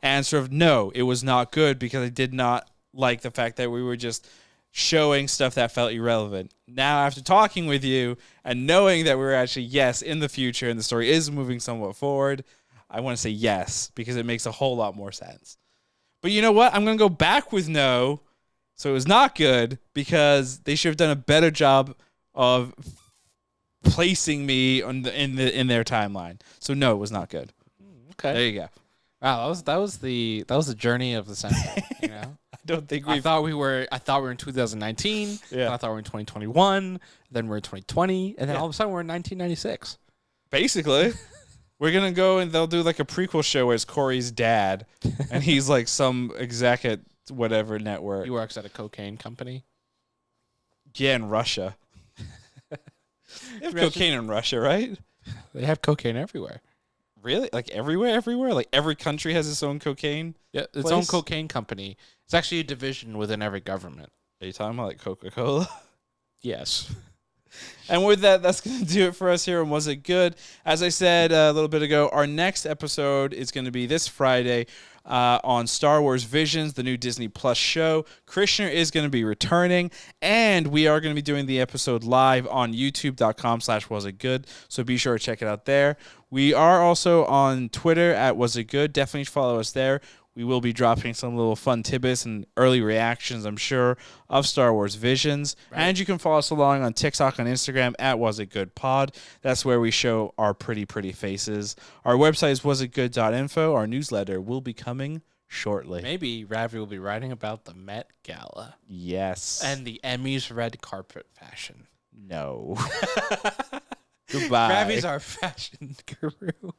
answer of no, it was not good, because I did not like the fact that we were just showing stuff that felt irrelevant. Now, after talking with you and knowing that we were actually, in the future and the story is moving somewhat forward, I want to say yes, because it makes a whole lot more sense. But you know what? I'm going to go back with no. So it was not good, because they should have done a better job of placing me in their timeline. So no, it was not good. Okay, there you go. Wow, that was the journey of the century. I don't think I thought we were in 2019. Yeah, I thought we were in 2021. Then we're in 2020, and then all of a sudden we're in 1996. Basically. We're going to go and they'll do like a prequel show where it's Corey's dad, and he's like some exec at whatever network. He works at a cocaine company. Yeah, in Russia. They have cocaine in Russia, right? They have cocaine everywhere. Really? Like everywhere? Like every country has its own cocaine? Yeah, its own cocaine company. It's actually a division within every government. Are you talking about like Coca-Cola? Yes. And with that, that's going to do it for us here on Was It Good? As I said a little bit ago, our next episode is going to be this Friday on Star Wars Visions, the new Disney Plus show. Krishna is going to be returning, and we are going to be doing the episode live on youtube.com/wasitgood, so be sure to check it out there. We are also on Twitter at Was It Good. Definitely follow us there. We will be dropping some little fun tidbits and early reactions, I'm sure, of Star Wars Visions. Right. And you can follow us along on TikTok and Instagram at wasitgoodpod. That's where we show our pretty faces. Our website is wasitgood.info. Our newsletter will be coming shortly. Maybe Ravi will be writing about the Met Gala. Yes. And the Emmys red carpet fashion. No. Goodbye. Ravi's our fashion guru.